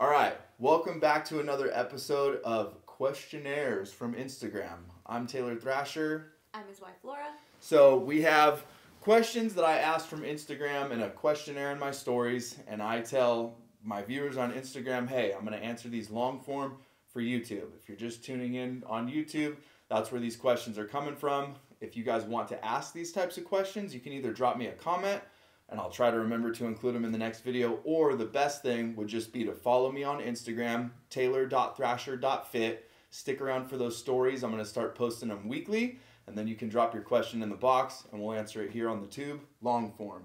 All right, welcome back to another episode of Questionnaires from Instagram. I'm Taylor Thrasher. I'm his wife, Laura. So we have questions that I asked from Instagram in a questionnaire in my stories, and I tell my viewers on Instagram, hey, I'm going to answer these long form for YouTube. If you're just tuning in on YouTube, that's where these questions are coming from. If you guys want to ask these types of questions, you can either drop me a comment, and I'll try to remember to include them in the next video, or the best thing would just be to follow me on Instagram, taylor.thrasher.fit. Stick around for those stories. I'm going to start posting them weekly, and then you can drop your question in the box, and we'll answer it here on the tube, long form.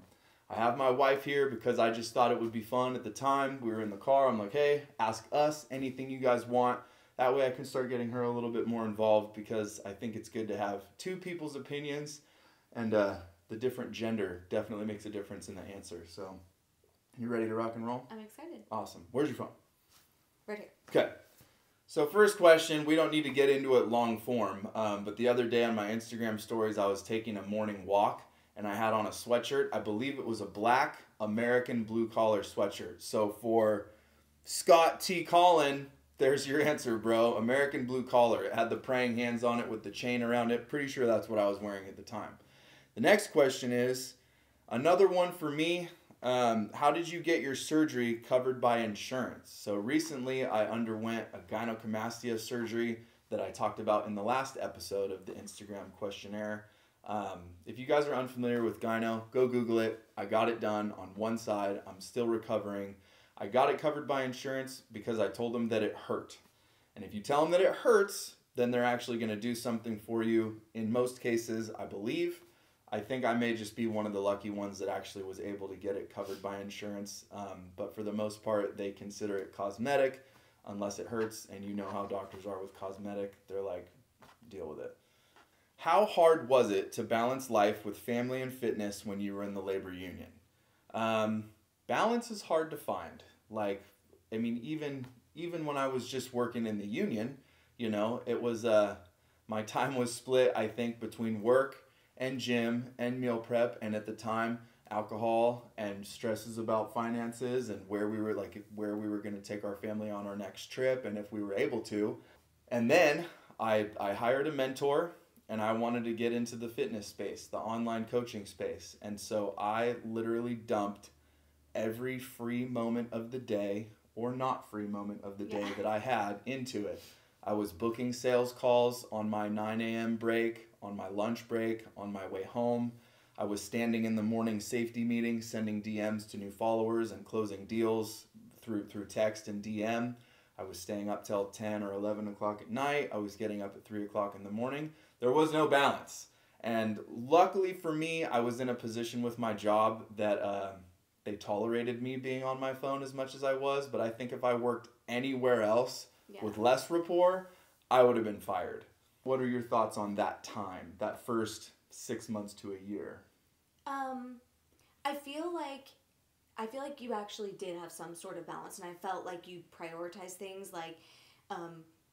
I have my wife here because I just thought it would be fun at the time. We were in the car. I'm like, hey, ask us anything you guys want. That way I can start getting her a little bit more involved, because I think it's good to have two people's opinions, and the different gender definitely makes a difference in the answer. So, you ready to rock and roll? I'm excited. Awesome. Where's your phone? Right here. Okay. So first question, we don't need to get into it long form, but the other day on my Instagram stories, I was taking a morning walk, and I had on a sweatshirt. I believe it was a black American blue collar sweatshirt. So for Scott T. Collin, there's your answer, bro. American blue collar. It had the praying hands on it with the chain around it. Pretty sure that's what I was wearing at the time. The next question is, another one for me, how did you get your surgery covered by insurance? So recently I underwent a gynocomastia surgery that I talked about in the last episode of the Instagram questionnaire. If you guys are unfamiliar with gyno, go Google it. I got it done on one side. I'm still recovering. I got it covered by insurance because I told them that it hurt. And if you tell them that it hurts, then they're actually going to do something for you. In most cases, I believe. I think I may just be one of the lucky ones that actually was able to get it covered by insurance. But for the most part, they consider it cosmetic unless it hurts. And you know how doctors are with cosmetic. They're like, deal with it. How hard was it to balance life with family and fitness when you were in the labor union? Balance is hard to find. Like, I mean, even when I was just working in the union, you know, it was, my time was split, I think, between work and gym and meal prep, and at the time alcohol and stresses about finances and where we were going to take our family on our next trip, and if we were able to. And then I hired a mentor, and I wanted to get into the fitness space, the online coaching space, and so I literally dumped every free moment of the day or not free moment of the day that I had into it. I was booking sales calls on my 9 a.m. break, on my lunch break, on my way home. I was standing in the morning safety meeting, sending DMs to new followers and closing deals through text and DM. I was staying up till 10 or 11 o'clock at night. I was getting up at 3 o'clock in the morning. There was no balance. And luckily for me, I was in a position with my job that they tolerated me being on my phone as much as I was. But I think if I worked anywhere else with less rapport, I would have been fired. What are your thoughts on that time, that first 6 months to a year? I feel like you actually did have some sort of balance, and I felt like you prioritized things. Like,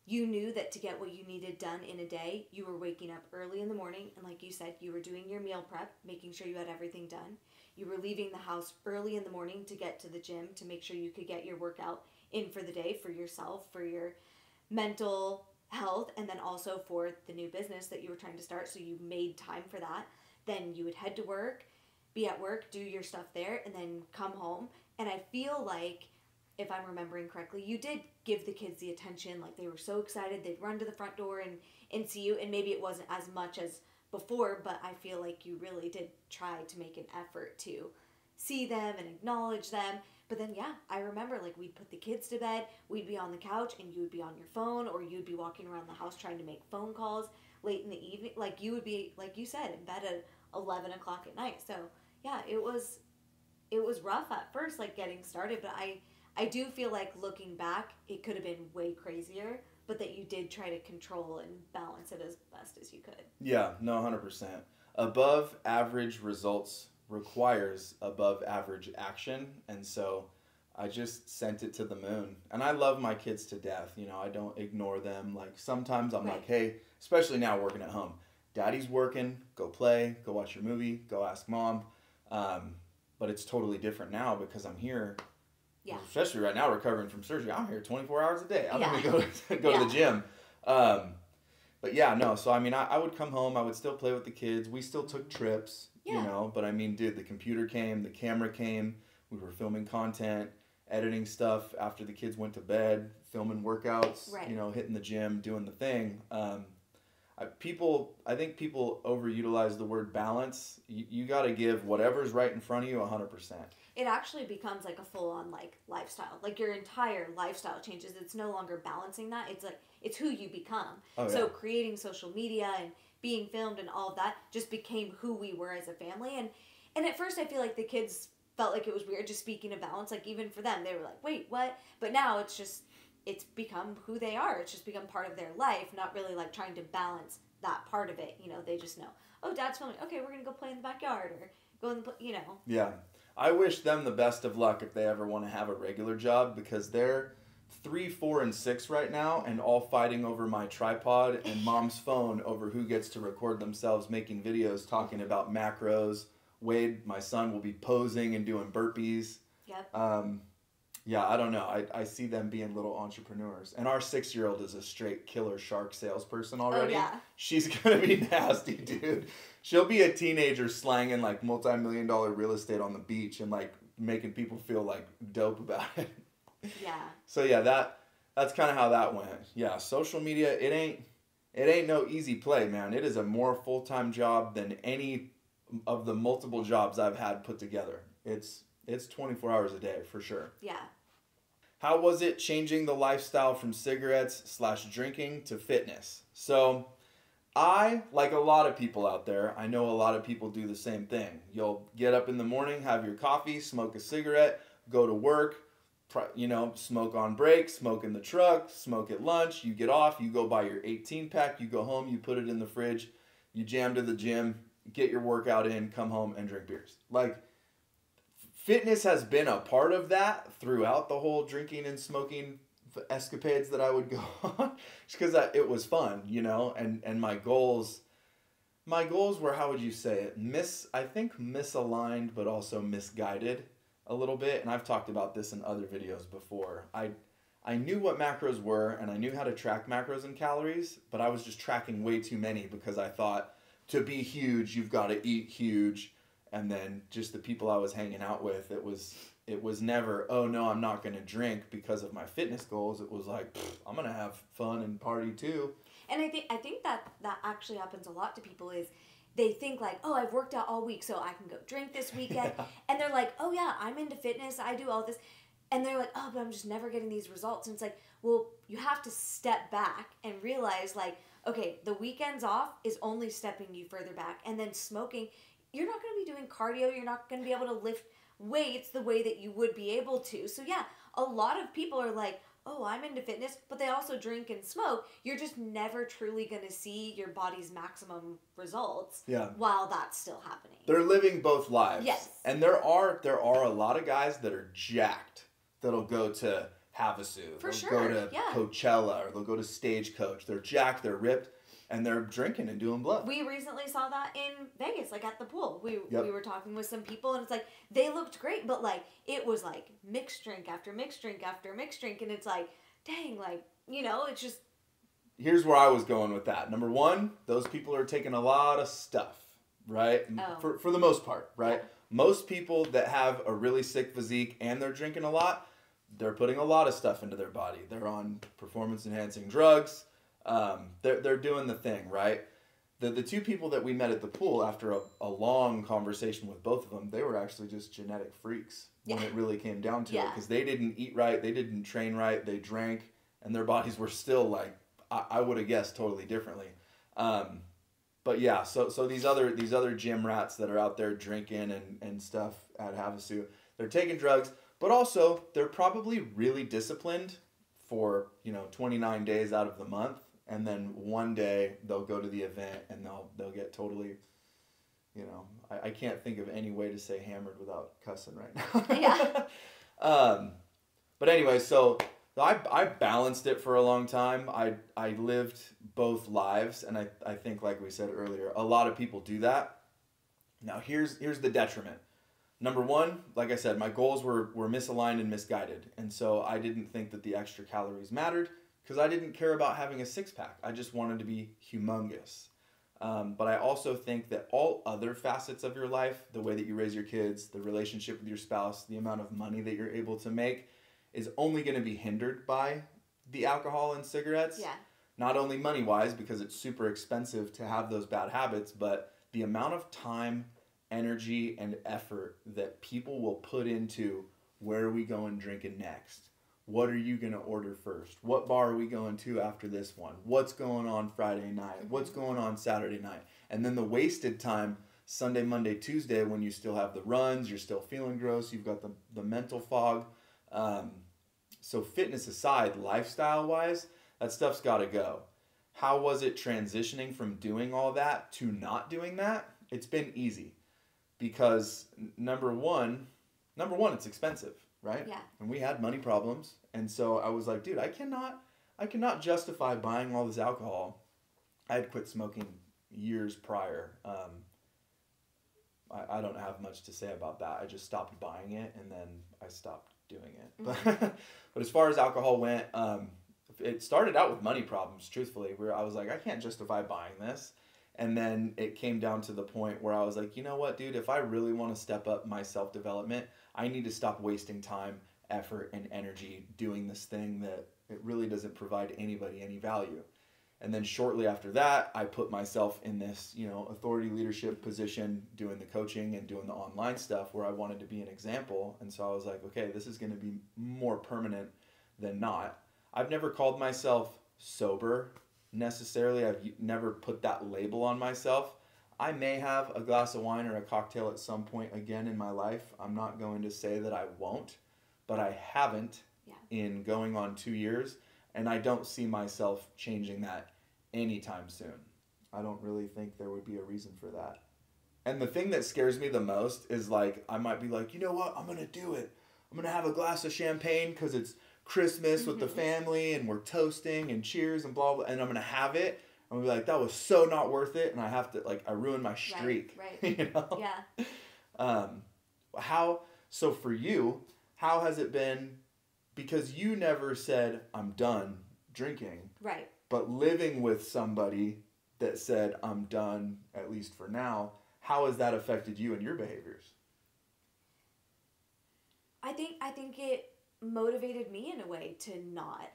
you knew that to get what you needed done in a day, you were waking up early in the morning, and like you said, you were doing your meal prep, making sure you had everything done. You were leaving the house early in the morning to get to the gym to make sure you could get your workout in for the day, for yourself, for your mental health, and then also for the new business that you were trying to start, so you made time for that. Then you would head to work, be at work, do your stuff there, and then come home. And I feel like, if I'm remembering correctly, you did give the kids the attention. Like, they were so excited, they'd run to the front door and see you, and maybe it wasn't as much as before, but I feel like you really did try to make an effort to see them and acknowledge them. But then, yeah, I remember, like, we'd put the kids to bed, we'd be on the couch, and you would be on your phone, or you'd be walking around the house trying to make phone calls late in the evening. Like, you would be, like you said, in bed at 11 o'clock at night. So, yeah, it was rough at first, like, getting started, but I do feel like, looking back, it could have been way crazier, but that you did try to control and balance it as best as you could. Yeah, no, 100%. Above average results requires above average action, and so I just sent it to the moon. And I love my kids to death. You know, I don't ignore them. Like, sometimes I'm like, hey, especially now working at home, daddy's working, go play, go watch your movie, go ask mom. But it's totally different now because I'm here Yeah. Especially right now, recovering from surgery. I'm here 24 hours a day. I don't Yeah. even go to the gym. But yeah, no. So I mean, I would come home. I would still play with the kids. We still took trips, Yeah. you know. But I mean, dude, the computer came, the camera came. We were filming content, editing stuff after the kids went to bed, filming workouts, Right. you know, hitting the gym, doing the thing. I think people overutilize the word balance. You got to give whatever's right in front of you 100%. It actually becomes like a full-on like lifestyle. Like your entire lifestyle changes. It's no longer balancing that. It's like it's who you become. Oh, yeah. So creating social media and being filmed and all of that just became who we were as a family. And at first I feel like the kids felt like it was weird just speaking of balance. Like even for them, they were like, "Wait, what?" But now it's become who they are. It's just become part of their life, not really like trying to balance that part of it. You know, they just know, oh, Dad's filming. Okay, we're gonna go play in the backyard or go in the, you know. Yeah. I wish them the best of luck if they ever want to have a regular job, because they're 3, 4, and 6 right now, and all fighting over my tripod and mom's phone over who gets to record themselves making videos talking about macros. Wade, my son, will be posing and doing burpees. Yep. Yeah, I don't know. I see them being little entrepreneurs. And our 6-year-old is a straight killer shark salesperson already. Oh, yeah. She's going to be nasty, dude. She'll be a teenager slanging like multi-million-dollar real estate on the beach and like making people feel like dope about it. Yeah. So yeah, that's kind of how that went. Yeah, social media, it ain't no easy play, man. It is a more full-time job than any of the multiple jobs I've had put together. It's 24 hours a day for sure. Yeah. How was it changing the lifestyle from cigarettes/drinking to fitness? So I, like a lot of people out there, I know a lot of people do the same thing. You'll get up in the morning, have your coffee, smoke a cigarette, go to work, you know, smoke on break, smoke in the truck, smoke at lunch, you get off, you go buy your 18-pack, you go home, you put it in the fridge, you jam to the gym, get your workout in, come home and drink beers. Like, fitness has been a part of that throughout the whole drinking and smoking escapades that I would go on, just because it was fun, you know, and my goals were, how would you say it, I think misaligned, but also misguided a little bit, and I've talked about this in other videos before. I knew what macros were, and I knew how to track macros and calories, but I was just tracking way too many because I thought to be huge, you've got to eat huge. And then just the people I was hanging out with, it was never, oh no, I'm not going to drink because of my fitness goals. It was like, I'm going to have fun and party too. And I think that actually happens a lot to people is they think like, oh, I've worked out all week, so I can go drink this weekend. Yeah. And they're like, oh yeah, I'm into fitness, I do all this. And they're like, oh, but I'm just never getting these results. And it's like, well, you have to step back and realize like, okay, the weekends off is only stepping you further back. And then smoking, you're not going to be doing cardio. You're not going to be able to lift weights the way that you would be able to. So yeah, a lot of people are like, oh, I'm into fitness, but they also drink and smoke. You're just never truly going to see your body's maximum results while that's still happening. They're living both lives. Yes. And there are a lot of guys that are jacked that'll go to Havasu. They'll go to Coachella, or they'll go to Stagecoach. They're jacked, they're ripped, and they're drinking and doing blood. We recently saw that in Vegas, like at the pool. We were talking with some people, and it's like, they looked great, but like, it was like mixed drink after mixed drink after mixed drink, and it's like, dang, like, you know, it's just... Here's where I was going with that. Number one, those people are taking a lot of stuff, right? Oh. For the most part, right? Yeah. Most people that have a really sick physique and they're drinking a lot, they're putting a lot of stuff into their body. They're on performance-enhancing drugs. They're doing the thing, right? The two people that we met at the pool, after a long conversation with both of them, they were actually just genetic freaks when it really came down to it, because they didn't eat right, they didn't train right, they drank, and their bodies were still like, I would have guessed totally differently. But yeah, so these other gym rats that are out there drinking and stuff at Havasu, they're taking drugs, but also they're probably really disciplined for 29 days out of the month, and then one day they'll go to the event and they'll get totally, I can't think of any way to say hammered without cussing right now. Yeah. But anyway, so I balanced it for a long time. I lived both lives, and I think, like we said earlier, a lot of people do that. Now here's the detriment. Number one, like I said, my goals were misaligned and misguided. And so I didn't think that the extra calories mattered because I didn't care about having a six pack. I just wanted to be humongous. But I also think that all other facets of your life, the way that you raise your kids, the relationship with your spouse, the amount of money that you're able to make, is only going to be hindered by the alcohol and cigarettes. Yeah. Not only money-wise, because it's super expensive to have those bad habits, but the amount of time, energy, and effort that people will put into where are we going drinking next? What are you going to order first? What bar are we going to after this one? What's going on Friday night? What's going on Saturday night? And then the wasted time, Sunday, Monday, Tuesday, when you still have the runs, you're still feeling gross, you've got the mental fog. So fitness aside, lifestyle-wise, that stuff's got to go. How was it transitioning from doing all that to not doing that? It's been easy because number one, it's expensive, right? Yeah. And we had money problems. And so I was like, dude, I cannot justify buying all this alcohol. I had quit smoking years prior. I don't have much to say about that. I just stopped buying it and then I stopped doing it. Mm-hmm. But as far as alcohol went, it started out with money problems, truthfully, where I was like, I can't justify buying this. And then it came down to the point where I was like, you know what, dude, if I really want to step up my self-development, I need to stop wasting time, effort, and energy doing this thing that it really doesn't provide anybody any value. And then shortly after that, I put myself in this, authority leadership position, doing the coaching and doing the online stuff where I wanted to be an example. And so I was like, okay, this is going to be more permanent than not. I've never called myself sober necessarily. I've never put that label on myself. I may have a glass of wine or a cocktail at some point again in my life. I'm not going to say that I won't, but I haven't in going on 2 years. And I don't see myself changing that anytime soon. I don't really think there would be a reason for that. And the thing that scares me the most is like, I might be like, you know what? I'm going to do it. I'm going to have a glass of champagne because it's Christmas with the family and we're toasting and cheers and blah, blah. And I'm going to have it. I'm going to be like, that was so not worth it. And I have to, I ruined my streak. Right. Yeah. So for you, how has it been? Because you never said, I'm done drinking. Right. But living with somebody that said, I'm done, at least for now, how has that affected you and your behaviors? I think it motivated me in a way to not.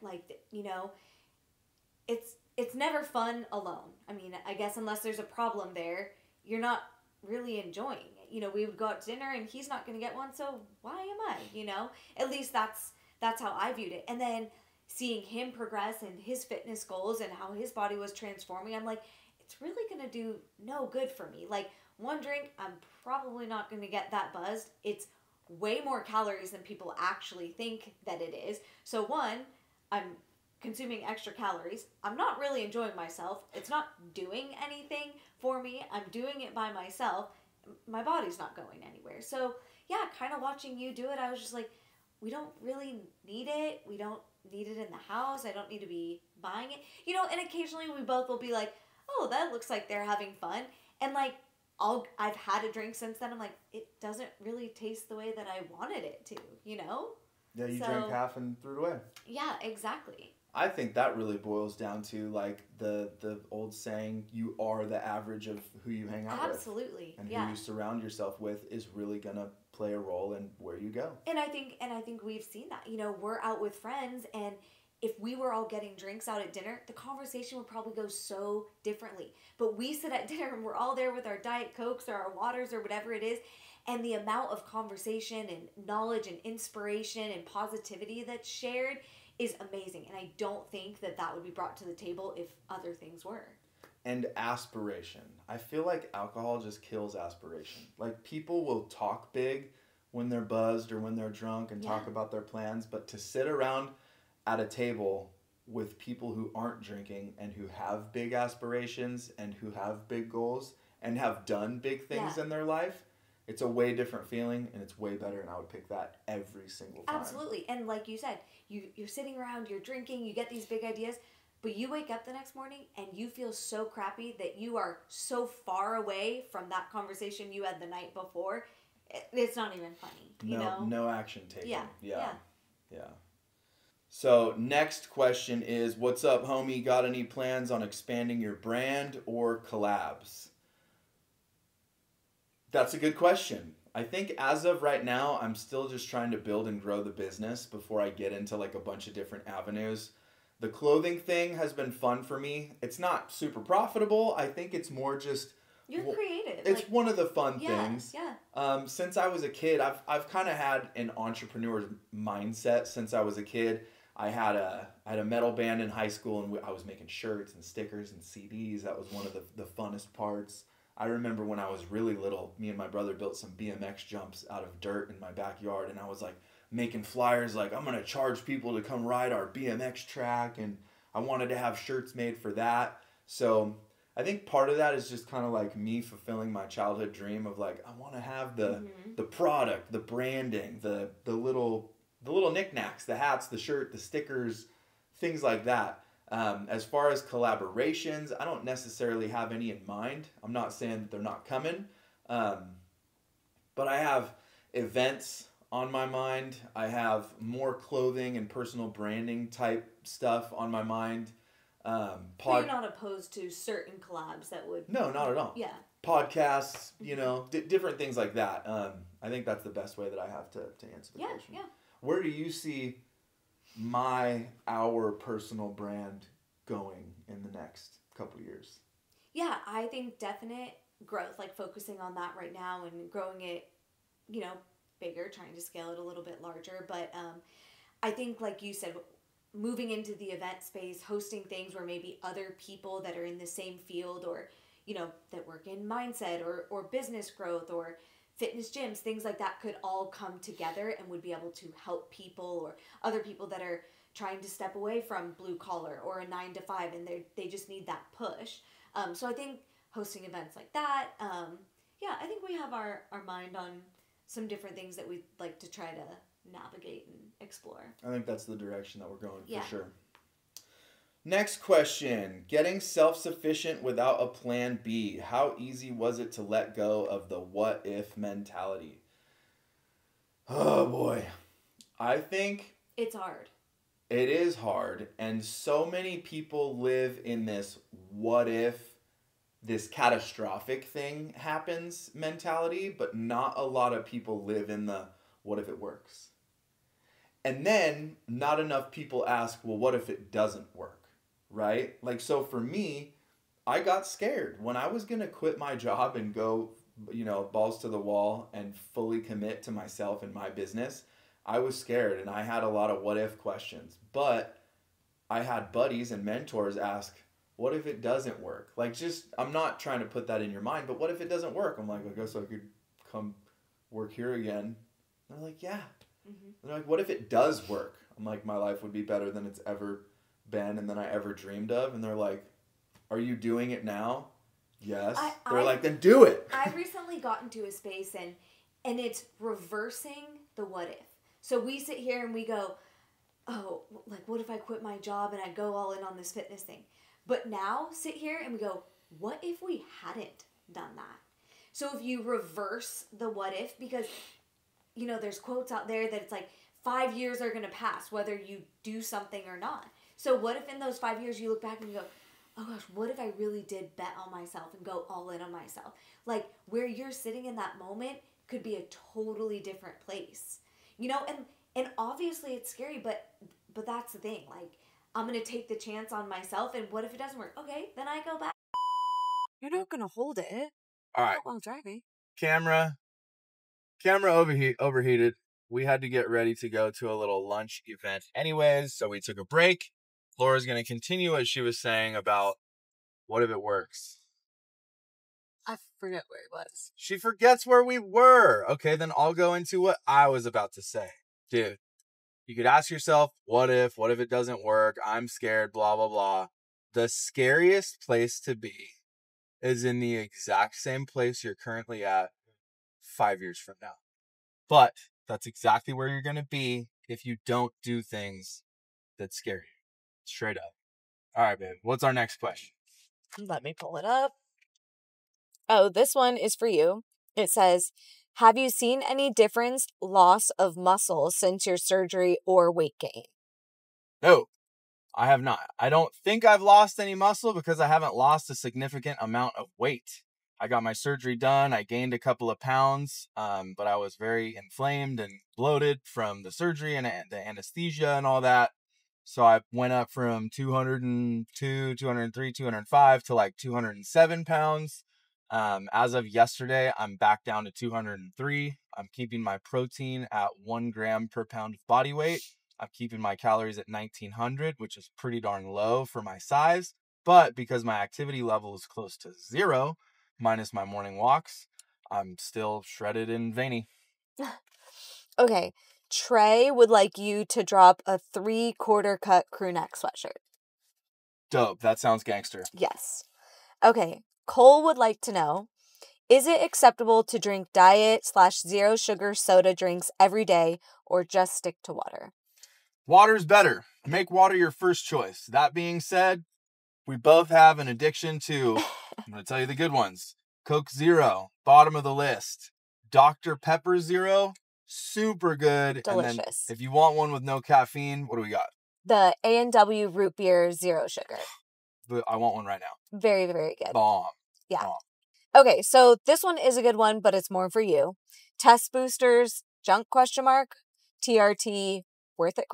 It's never fun alone. I mean, I guess unless there's a problem there, you're not really enjoying it. We would go out to dinner and he's not going to get one, so why am I? At least that's how I viewed it. And then seeing him progress and his fitness goals and how his body was transforming, I'm like, it's really going to do no good for me. Like, one drink, I'm probably not going to get that buzzed. It's way more calories than people actually think that it is. So one, I'm consuming extra calories. I'm not really enjoying myself. It's not doing anything for me. I'm doing it by myself. My body's not going anywhere. So yeah, kind of watching you do it, I was just like, we don't really need it. We don't need it in the house. I don't need to be buying it. And occasionally we both will be like, oh, that looks like they're having fun. And I've had a drink since then. I'm like, it doesn't really taste the way that I wanted it to, Yeah, you drank half and threw it away. Yeah, exactly. I think that really boils down to the old saying, you are the average of who you hang out with. Absolutely. And who you surround yourself with is really going to play a role in where you go. And I think we've seen that. We're out with friends, and if we were all getting drinks out at dinner, the conversation would probably go so differently. But we sit at dinner and we're all there with our Diet Cokes or our waters or whatever it is, and the amount of conversation and knowledge and inspiration and positivity that's shared is amazing. And I don't think that would be brought to the table if other things were. And aspiration. I feel like alcohol just kills aspiration. Like, people will talk big when they're buzzed or when they're drunk and talk about their plans, but to sit around at a table with people who aren't drinking and who have big aspirations and who have big goals and have done big things in their life, it's a way different feeling and it's way better, and I would pick that every single time. Absolutely. And like you said, you're sitting around, you're drinking, you get these big ideas, but you wake up the next morning and you feel so crappy that you are so far away from that conversation you had the night before. It's not even funny, you know? No action taken. Yeah. So next question is, what's up, homie? Got any plans on expanding your brand or collabs? That's a good question. I think as of right now, I'm still just trying to build and grow the business before I get into like a bunch of different avenues. The clothing thing has been fun for me. It's not super profitable. I think it's more just You're creative. it's like, one of the fun things. Yeah. Since I was a kid, I've kind of had an entrepreneur mindset since I was a kid. I had a metal band in high school, and I was making shirts and stickers and CDs. That was one of the funnest parts. I remember when I was really little, me and my brother built some BMX jumps out of dirt in my backyard, and I was like making flyers like, I'm gonna charge people to come ride our BMX track, and I wanted to have shirts made for that. So I think part of that is just kind of like me fulfilling my childhood dream of like, I want to have the product, the branding, the little knickknacks, the hats, the shirt, the stickers, things like that. As far as collaborations, I don't necessarily have any in mind. I'm not saying that they're not coming, but I have events on my mind. I have more clothing and personal branding type stuff on my mind. But you're not opposed to certain collabs that would... No, not at all. Yeah. Podcasts, you know, different things like that. I think that's the best way that I have to answer the question. Yeah. Where do you see our personal brand going in the next couple years? Yeah, I think definite growth, like focusing on that right now and growing it, you know, bigger, trying to scale it a little bit larger. But I think, like you said, moving into the event space, hosting things where maybe other people that are in the same field or, you know, that work in mindset or business growth or fitness gyms, things like that could all come together and would be able to help people or other people that are trying to step away from blue collar or a 9 to 5 and they just need that push. So I think hosting events like that, I think we have our mind on some different things that we'd like to try to navigate and explore. I think that's the direction that we're going for sure. Next question. Getting self-sufficient without a plan B. How easy was it to let go of the what if mentality? Oh boy. I think it's hard. It is hard. And so many people live in this what if this catastrophic thing happens mentality, but not a lot of people live in the what if it works. And then not enough people ask, well, what if it doesn't work? Right? Like, so for me, I got scared when I was going to quit my job and go, you know, balls to the wall and fully commit to myself and my business. I was scared and I had a lot of what if questions, but I had buddies and mentors ask, what if it doesn't work? Like, just, I'm not trying to put that in your mind, but what if it doesn't work? I'm like, I guess I could come work here again. And they're like, yeah. Mm-hmm. They're like, what if it does work? I'm like, my life would be better than it's ever been and than I ever dreamed of. And they're like, are you doing it now? Yes. They're like, then do it. I've recently gotten to a space and it's reversing the what if. So we sit here and we go, oh, like what if I quit my job and I go all in on this fitness thing? But now sit here and we go, what if we hadn't done that? So if you reverse the what if, because, you know, there's quotes out there that it's like 5 years are going to pass whether you do something or not. So what if in those 5 years you look back and you go, oh gosh, what if I really did bet on myself and go all in on myself? Like where you're sitting in that moment could be a totally different place. You know, and obviously it's scary, but that's the thing. Like I'm going to take the chance on myself, and what if it doesn't work? Okay, then I go back. You're not going to hold it. All right. While driving. Camera overheated. We had to get ready to go to a little lunch event anyways, so we took a break. Laura's going to continue what she was saying about what if it works. I forget where it was. She forgets where we were. Okay, then I'll go into what I was about to say. Dude, you could ask yourself, what if it doesn't work? I'm scared, blah, blah, blah. The scariest place to be is in the exact same place you're currently at 5 years from now. But that's exactly where you're going to be if you don't do things that scare you. Straight up. All right, babe. What's our next question? Let me pull it up. Oh, this one is for you. It says, Have you seen any difference, loss of muscle since your surgery or weight gain? No, I have not. I don't think I've lost any muscle because I haven't lost a significant amount of weight. I got my surgery done. I gained a couple of pounds, but I was very inflamed and bloated from the surgery and the anesthesia and all that. So I went up from 202, 203, 205 to like 207 pounds. As of yesterday, I'm back down to 203. I'm keeping my protein at 1 gram per pound of body weight. I'm keeping my calories at 1900, which is pretty darn low for my size. But because my activity level is close to 0, minus my morning walks, I'm still shredded and veiny. Okay. Trey would like you to drop a 3/4 cut crew neck sweatshirt. Dope. That sounds gangster. Yes. Okay. Cole would like to know, is it acceptable to drink diet/zero sugar soda drinks every day or just stick to water? Water's better. Make water your first choice. That being said, we both have an addiction to, I'm going to tell you the good ones. Coke Zero, bottom of the list. Dr. Pepper Zero, super good. Delicious. And then if you want one with no caffeine, what do we got? The A&W root beer zero sugar. But I want one right now. Very, very good. Bomb. Yeah. Bomb. Okay, so this one is a good one, but it's more for you. Test boosters, junk ? TRT, worth it ?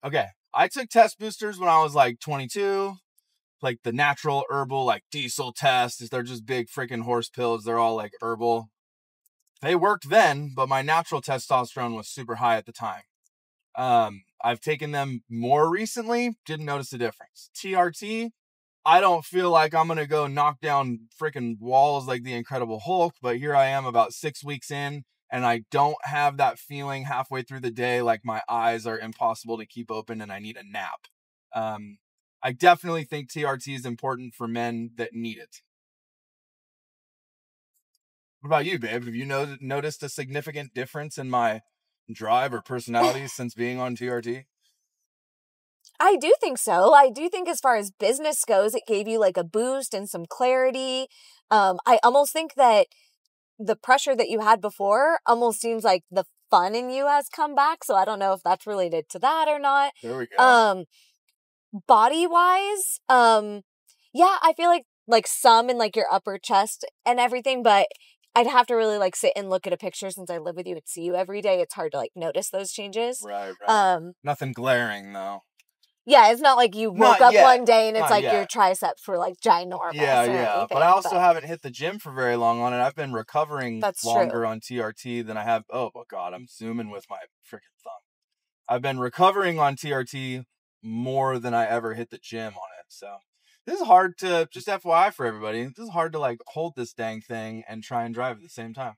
Okay. I took test boosters when I was like 22. Like the natural herbal, like diesel tests. They're just big freaking horse pills. They're all like herbal. They worked then, but my natural testosterone was super high at the time. I've taken them more recently. Didn't notice the difference. TRT, I don't feel like I'm going to go knock down freaking walls like the Incredible Hulk, but here I am about 6 weeks in, and I don't have that feeling halfway through the day like my eyes are impossible to keep open and I need a nap. I definitely think TRT is important for men that need it. What about you, babe? Have you noticed a significant difference in my drive or personality since being on TRT? I do think so. I do think as far as business goes, it gave you like a boost and some clarity. I almost think that the pressure that you had before almost seems like the fun in you has come back. So I don't know if that's related to that or not. There we go. Body wise, yeah, I feel like some in like your upper chest and everything, but I'd have to really like sit and look at a picture since I live with you and see you every day. It's hard to like notice those changes. Right. Nothing glaring though. Yeah, it's not like you woke up one day and it's like your triceps were like ginormous. Yeah. But I also haven't hit the gym for very long on it. I've been recovering longer on TRT than I have. Oh my God, I'm zooming with my freaking thumb. I've been recovering on TRT more than I ever hit the gym on it. So this is hard to, just FYI for everybody, this is hard to like hold this dang thing and try and drive at the same time.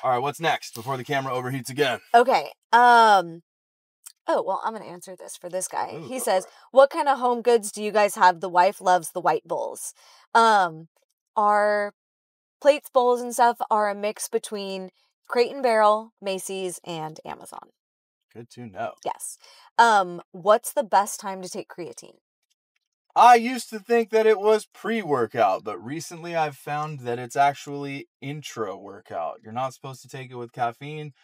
All right, what's next before the camera overheats again? Okay. Oh, well, I'm going to answer this for this guy. He says, what kind of home goods do you guys have? The wife loves the white bowls. Our plates, bowls, and stuff are a mix between Crate and Barrel, Macy's, and Amazon. Good to know. Yes. What's the best time to take creatine? I used to think that it was pre-workout, but recently I've found that it's actually intra-workout. You're not supposed to take it with caffeine.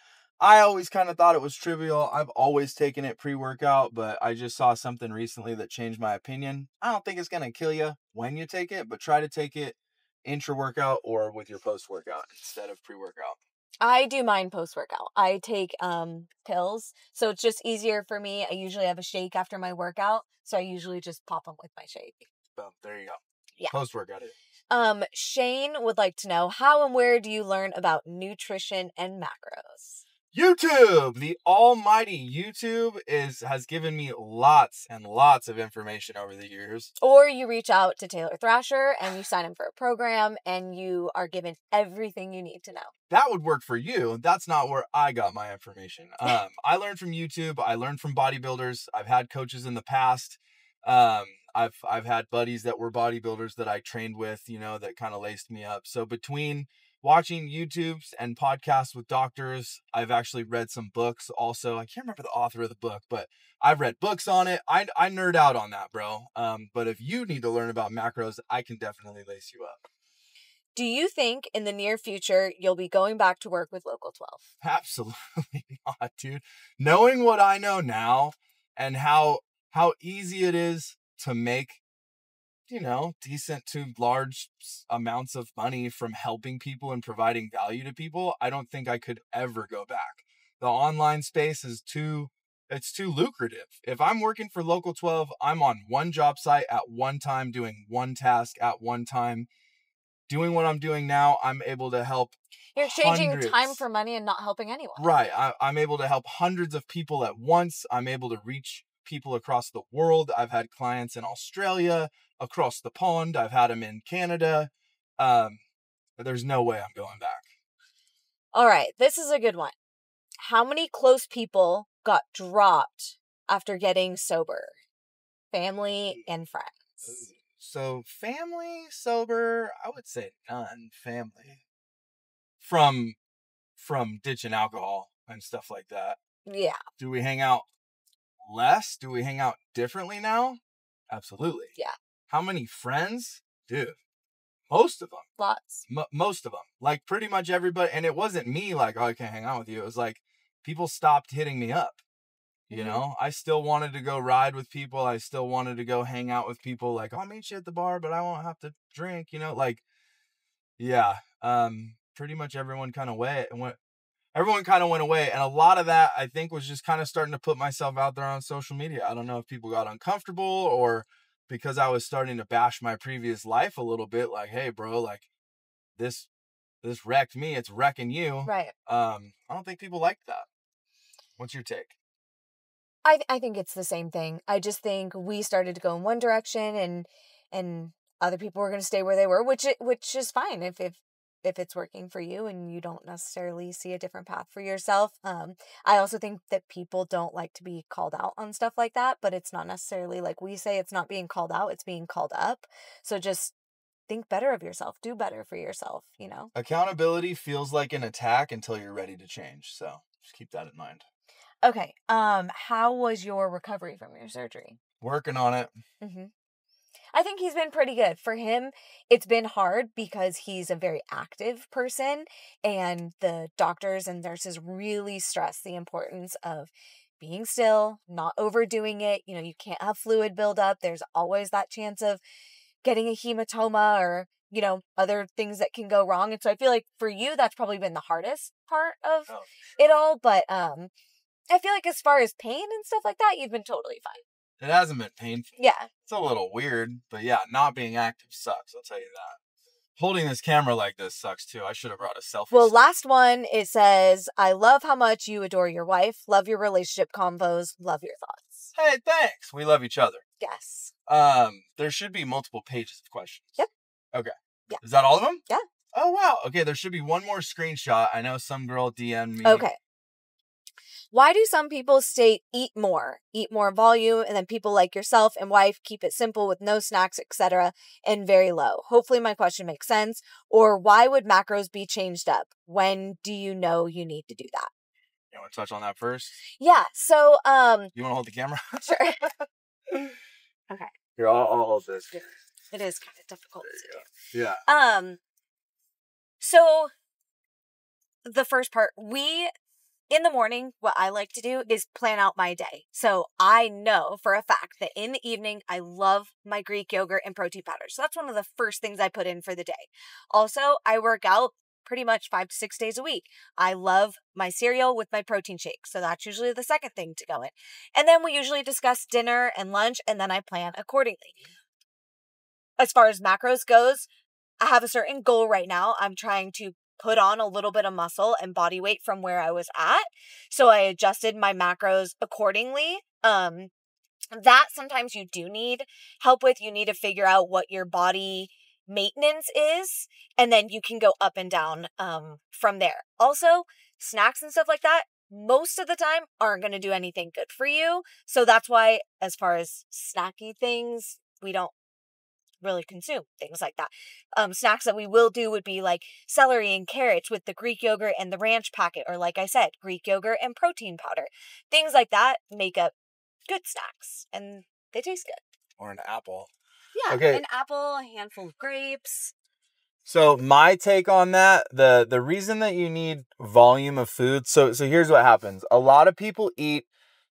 I always kind of thought it was trivial. I've always taken it pre-workout, but I just saw something recently that changed my opinion. I don't think it's going to kill you when you take it, but try to take it intra-workout or with your post-workout instead of pre-workout. I do mine post-workout. I take pills, so it's just easier for me. I usually have a shake after my workout, so I usually just pop them with my shake. Boom, there you go. Yeah. Post-workout it. Shane would like to know, how and where do you learn about nutrition and macros? YouTube! The almighty YouTube has given me lots and lots of information over the years. Or you reach out to Taylor Thrasher and you sign him for a program and you are given everything you need to know. That would work for you. That's not where I got my information. I learned from YouTube. I learned from bodybuilders. I've had coaches in the past. I've had buddies that were bodybuilders that I trained with, that kind of laced me up. So between watching YouTubes and podcasts with doctors, I've actually read some books also. I can't remember the author of the book, but I've read books on it. I nerd out on that, bro. But if you need to learn about macros, I can definitely lace you up. Do you think in the near future you'll be going back to work with Local 12? Absolutely not, dude. Knowing what I know now and how easy it is to make, decent to large amounts of money from helping people and providing value to people, I don't think I could ever go back. The online space is it's too lucrative. If I'm working for Local 12, I'm on one job site at one time, doing one task at one time. Doing what I'm doing now, I'm able to help You're exchanging hundreds. your time for money and not helping anyone. Right. I'm able to help hundreds of people at once. I'm able to reach people across the world. I've had clients in Australia, across the pond. I've had them in Canada. There's no way I'm going back. All right. This is a good one. How many close people got dropped after getting sober? Family and friends. So family, sober, I would say none. Family. From ditching alcohol and stuff like that. Yeah. Do we hang out less? Do we hang out differently now? Absolutely. Yeah. How many friends? Dude, most of them. Lots. Most of them. Like pretty much everybody. And it wasn't me like, oh, I can't hang out with you. It was like people stopped hitting me up. You know, I still wanted to go ride with people. I still wanted to go hang out with people. Like, I'll meet you at the bar, but I won't have to drink, like, yeah. Pretty much everyone kind of went away. And a lot of that, I think, was just kind of starting to put myself out there on social media. I don't know if people got uncomfortable or because I was starting to bash my previous life a little bit. Like, hey, bro, like this wrecked me. It's wrecking you. Right. I don't think people like that. What's your take? I think it's the same thing. I just think we started to go in one direction and other people were going to stay where they were, which is fine if it's working for you and you don't necessarily see a different path for yourself. I also think that people don't like to be called out on stuff like that, but it's not necessarily like we say it's not being called out, it's being called up. So just think better of yourself, do better for yourself, Accountability feels like an attack until you're ready to change. So just keep that in mind. Okay. How was your recovery from your surgery? Working on it. Mm-hmm. I think he's been pretty good. For him, it's been hard because he's a very active person and the doctors and nurses really stress the importance of being still, not overdoing it. You can't have fluid buildup. There's always that chance of getting a hematoma or, other things that can go wrong. And so I feel like for you, that's probably been the hardest part of it all. But, I feel like as far as pain and stuff like that, you've been totally fine. It hasn't been painful. Yeah. It's a little weird, but yeah, not being active sucks. I'll tell you that. Holding this camera like this sucks too. I should have brought a selfie. Well, last one, it says, I love how much you adore your wife. Love your relationship convos. Love your thoughts. Hey, thanks. We love each other. Yes. There should be multiple pages of questions. Yep. Okay. Yeah. Is that all of them? Yeah. Oh, wow. Okay, there should be one more screenshot. I know some girl DM'd me. Okay. Why do some people state eat more volume, and then people like yourself and wife keep it simple with no snacks, etc., and very low? Hopefully my question makes sense. Or why would macros be changed up? When do you know you need to do that? You want to touch on that first? Yeah. So, you want to hold the camera? Sure. Okay. Here, I'll hold this. It is kind of difficult to do. Yeah. So the first part, in the morning, what I like to do is plan out my day. So I know for a fact that in the evening, I love my Greek yogurt and protein powder. So that's one of the first things I put in for the day. Also, I work out pretty much 5 to 6 days a week. I love my cereal with my protein shake. So that's usually the second thing to go in. And then we usually discuss dinner and lunch, and then I plan accordingly. As far as macros goes, I have a certain goal right now. I'm trying to put on a little bit of muscle and body weight from where I was at. So I adjusted my macros accordingly. That sometimes you do need help with. You need to figure out what your body maintenance is, and then you can go up and down from there. Also, snacks and stuff like that, most of the time aren't going to do anything good for you. So that's why, as far as snacky things, we don't really consume things like that. Snacks that we will do would be like celery and carrots with the Greek yogurt and the ranch packet, or like I said, Greek yogurt and protein powder. Things like that make up good snacks and they taste good. Or an apple. Yeah, okay. An apple, a handful of grapes. So my take on that, the reason that you need volume of food, so here's what happens. A lot of people eat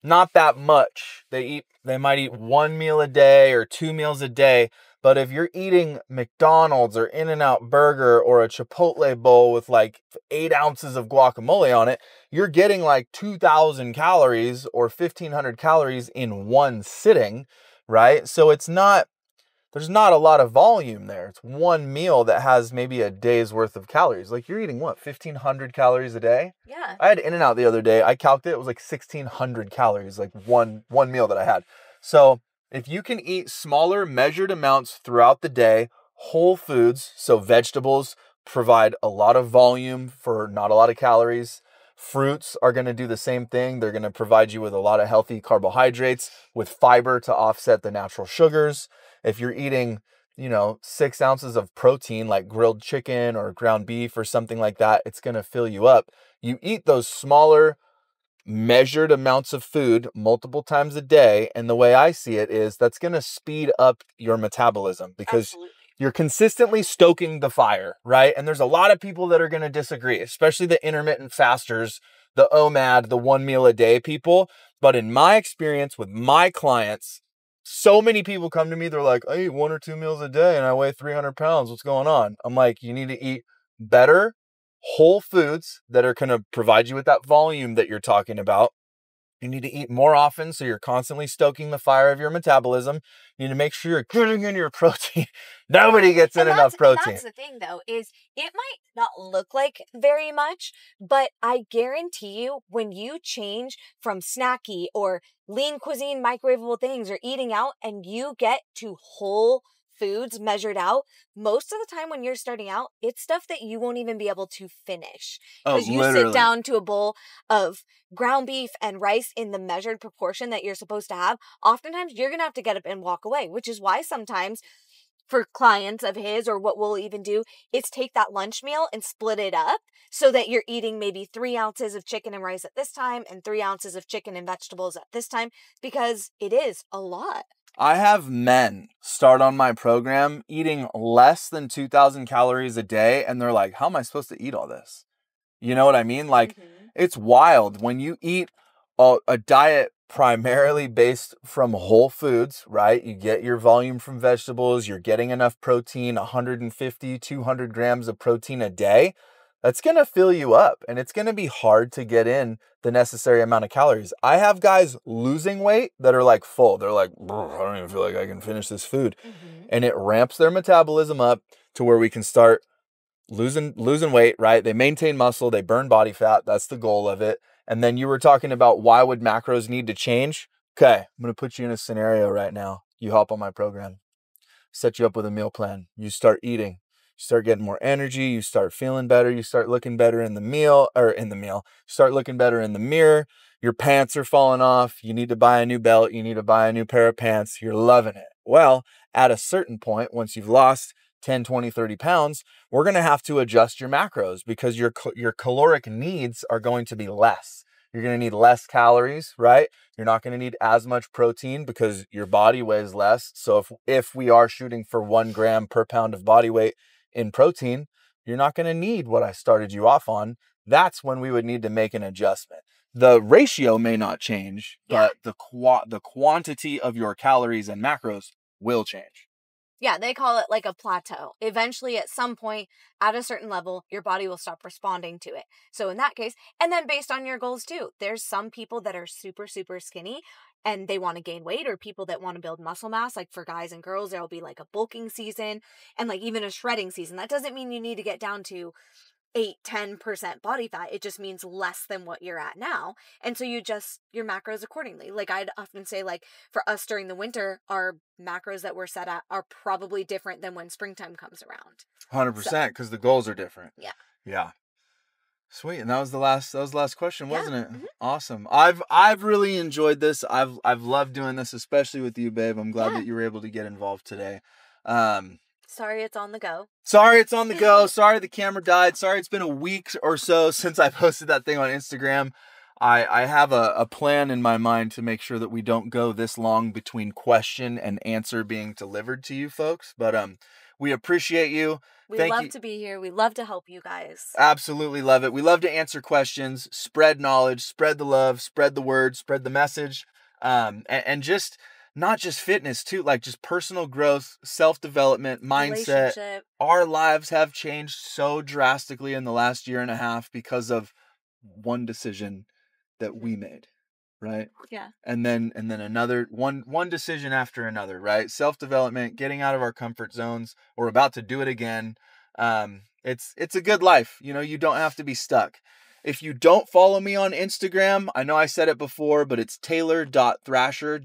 not that much. They might eat 1 meal a day or 2 meals a day. But if you're eating McDonald's or In-N-Out Burger or a Chipotle bowl with like 8 ounces of guacamole on it, you're getting like 2,000 calories or 1,500 calories in one sitting, right? So there's not a lot of volume there. It's one meal that has maybe a day's worth of calories. Like you're eating what, 1,500 calories a day? Yeah. I had In-N-Out the other day. I calculated it was like 1,600 calories, like one meal that I had. So if you can eat smaller measured amounts throughout the day, whole foods, so vegetables provide a lot of volume for not a lot of calories. Fruits are going to do the same thing. They're going to provide you with a lot of healthy carbohydrates with fiber to offset the natural sugars. If you're eating, 6 ounces of protein like grilled chicken or ground beef or something like that, it's going to fill you up. You eat those smaller measured amounts of food multiple times a day. And the way I see it is that's going to speed up your metabolism because Absolutely. you're consistently stoking the fire, right? And there's a lot of people that are going to disagree, especially the intermittent fasters, the OMAD, the 1 meal a day people. But in my experience with my clients, so many people come to me, they're like, I eat 1 or 2 meals a day and I weigh 300 pounds. What's going on? I'm like, you need to eat better whole foods that are going to provide you with that volume that you're talking about. You need to eat more often so you're constantly stoking the fire of your metabolism. You need to make sure you're getting in your protein. Nobody gets in enough protein. And that's the thing, though, is it might not look like very much, but I guarantee you when you change from snacky or lean cuisine, microwavable things, or eating out, and you get to whole foods measured out, most of the time when you're starting out, it's stuff that you won't even be able to finish. Because you sit down to a bowl of ground beef and rice in the measured proportion that you're supposed to have. Oftentimes you're going to have to get up and walk away, which is why sometimes for clients of his, or what we'll even do is take that lunch meal and split it up so that you're eating maybe 3 ounces of chicken and rice at this time and 3 ounces of chicken and vegetables at this time, because it is a lot. I have men start on my program eating less than 2,000 calories a day, and they're like, how am I supposed to eat all this? You know what I mean? Like, It's wild. When you eat a diet primarily based from whole foods, right? You get your volume from vegetables, you're getting enough protein, 150, 200 grams of protein a day. That's going to fill you up, and it's going to be hard to get in the necessary amount of calories. I have guys losing weight that are like full. They're like, I don't even feel like I can finish this food. And it ramps their metabolism up to where we can start losing weight, right? They maintain muscle, they burn body fat. That's the goal of it. And then you were talking about why would macros need to change? Okay, I'm going to put you in a scenario right now. You hop on my program, set you up with a meal plan. You start eating. You start getting more energy, you start feeling better, you start looking better you start looking better in the mirror, your pants are falling off, you need to buy a new belt, you need to buy a new pair of pants, you're loving it. Well, at a certain point, once you've lost 10, 20, 30 pounds, we're going to have to adjust your macros because your caloric needs are going to be less. You're going to need less calories, right? You're not going to need as much protein because your body weighs less. So if we are shooting for 1 gram per pound of body weight in protein, you're not going to need what I started you off on. That's when we would need to make an adjustment. The ratio may not change, but the quantity of your calories and macros will change. Yeah, they call it like a plateau. Eventually, at some point, at a certain level, your body will stop responding to it. So in that case, and then based on your goals too, there's some people that are super, super skinny and they want to gain weight, or people that want to build muscle mass. Like for guys and girls, there'll be like a bulking season and like even a shredding season. That doesn't mean you need to get down to 8-10% body fat. It just means less than what you're at now. And so you adjust your macros accordingly. Like I'd often say, like for us during the winter, our macros that we're set at are probably different than when springtime comes around. 100%, because the goals are different. Yeah. Sweet. And that was the last question, wasn't it? Awesome. I've really enjoyed this. I've loved doing this, especially with you, babe. I'm glad that you were able to get involved today. Sorry it's on the go. Sorry the camera died. Sorry it's been a week or so since I posted that thing on Instagram. I have a plan in my mind to make sure that we don't go this long between question and answer being delivered to you folks. But We appreciate you. We love to be here. We love to help you guys. Absolutely love it. We love to answer questions, spread knowledge, spread the love, spread the word, spread the message. And just not just fitness too, like just personal growth, self-development, mindset. Our lives have changed so drastically in the last year and a half because of one decision that we made, right? Yeah. And then another one decision after another, right? Self-development, getting out of our comfort zones. We're about to do it again. It's a good life. You know, you don't have to be stuck. If you don't follow me on Instagram, I know I said it before, but it's taylor.thrasher.